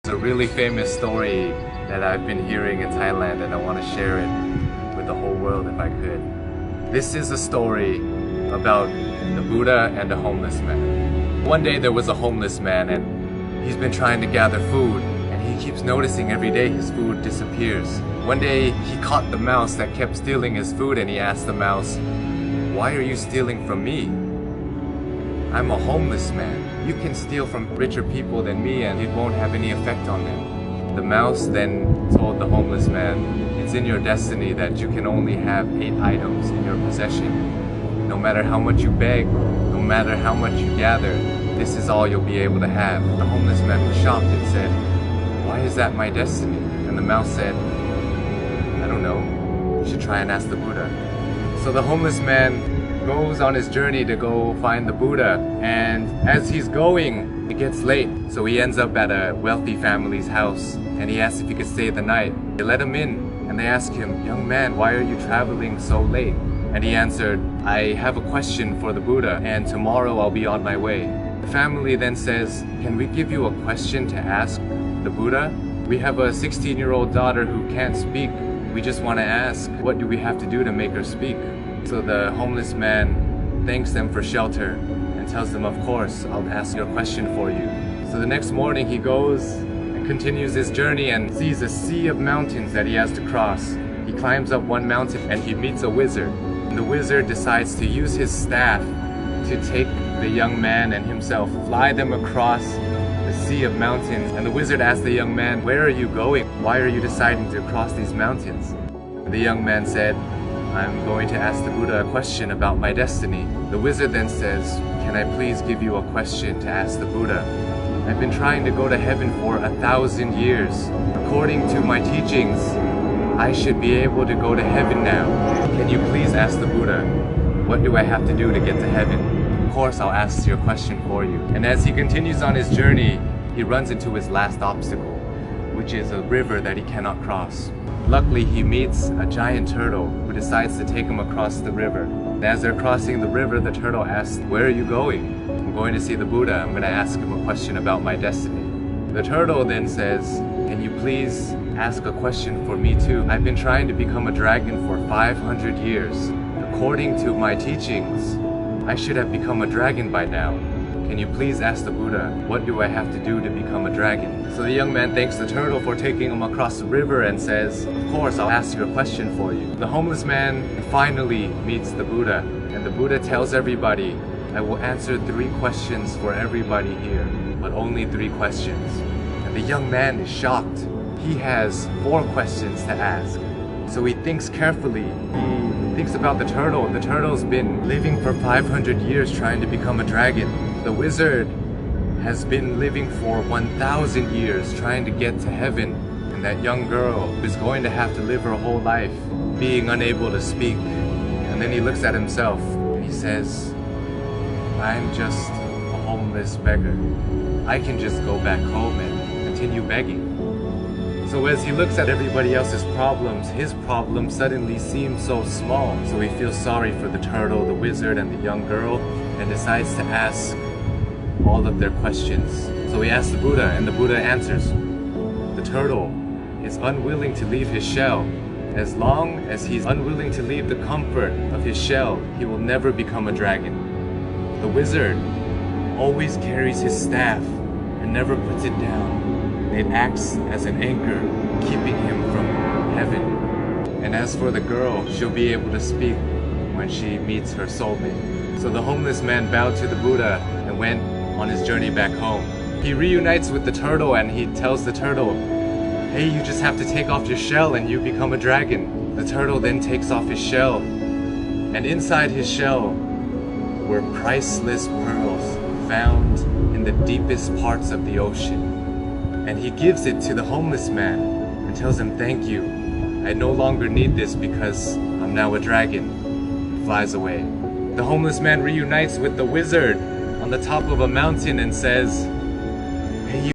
It's a really famous story that I've been hearing in Thailand, and I want to share it with the whole world if I could. This is a story about the Buddha and a homeless man. One day there was a homeless man, and he's been trying to gather food, and he keeps noticing every day his food disappears. One day he caught the mouse that kept stealing his food, and he asked the mouse, "Why are you stealing from me? I'm a homeless man. You can steal from richer people than me and it won't have any effect on them." The mouse then told the homeless man, "It's in your destiny that you can only have 8 items in your possession. No matter how much you beg, no matter how much you gather, this is all you'll be able to have." The homeless man was shocked and said, "Why is that my destiny?" And the mouse said, "I don't know. You should try and ask the Buddha." So the homeless man goes on his journey to go find the Buddha, and as he's going, it gets late. So he ends up at a wealthy family's house, and he asks if he could stay the night. They let him in, and they ask him, "Young man, why are you traveling so late?" And he answered, "I have a question for the Buddha, and tomorrow I'll be on my way." The family then says, "Can we give you a question to ask the Buddha? We have a 16-year-old daughter who can't speak. We just want to ask, what do we have to do to make her speak?" So the homeless man thanks them for shelter and tells them, "Of course, I'll ask your question for you." So the next morning he goes and continues his journey and sees a sea of mountains that he has to cross. He climbs up one mountain and he meets a wizard. And the wizard decides to use his staff to take the young man and himself, fly them across the sea of mountains. And the wizard asks the young man, "Where are you going? Why are you deciding to cross these mountains?" And the young man said, "I'm going to ask the Buddha a question about my destiny." The wizard then says, "Can I please give you a question to ask the Buddha? I've been trying to go to heaven for 1,000 years. According to my teachings, I should be able to go to heaven now. Can you please ask the Buddha, what do I have to do to get to heaven?" "Of course, I'll ask your question for you." And as he continues on his journey, he runs into his last obstacle, which is a river that he cannot cross. Luckily, he meets a giant turtle who decides to take him across the river. And as they're crossing the river, the turtle asks, "Where are you going?" "I'm going to see the Buddha. I'm going to ask him a question about my destiny." The turtle then says, "Can you please ask a question for me too? I've been trying to become a dragon for 500 years. According to my teachings, I should have become a dragon by now. Can you please ask the Buddha, what do I have to do to become a dragon?" So the young man thanks the turtle for taking him across the river and says, "Of course, I'll ask your question for you." The homeless man finally meets the Buddha, and the Buddha tells everybody, "I will answer 3 questions for everybody here, but only 3 questions." And the young man is shocked. He has 4 questions to ask. So he thinks carefully. He thinks about the turtle. The turtle's been living for 500 years trying to become a dragon. The wizard has been living for 1,000 years trying to get to heaven. And that young girl is going to have to live her whole life being unable to speak. And then he looks at himself and he says, "I'm just a homeless beggar. I can just go back home and continue begging." So as he looks at everybody else's problems, his problem suddenly seems so small. So he feels sorry for the turtle, the wizard, and the young girl, and decides to ask all of their questions. So he asks the Buddha, and the Buddha answers. The turtle is unwilling to leave his shell. As long as he's unwilling to leave the comfort of his shell, he will never become a dragon. The wizard always carries his staff and never puts it down. It acts as an anchor, keeping him from heaven. And as for the girl, she'll be able to speak when she meets her soulmate. So the homeless man bowed to the Buddha and went on his journey back home. He reunites with the turtle and he tells the turtle, "Hey, you just have to take off your shell and you become a dragon." The turtle then takes off his shell, and inside his shell were priceless pearls found in the deepest parts of the ocean. And he gives it to the homeless man and tells him, "Thank you. I no longer need this because I'm now a dragon." Flies away. The homeless man reunites with the wizard on the top of a mountain and says,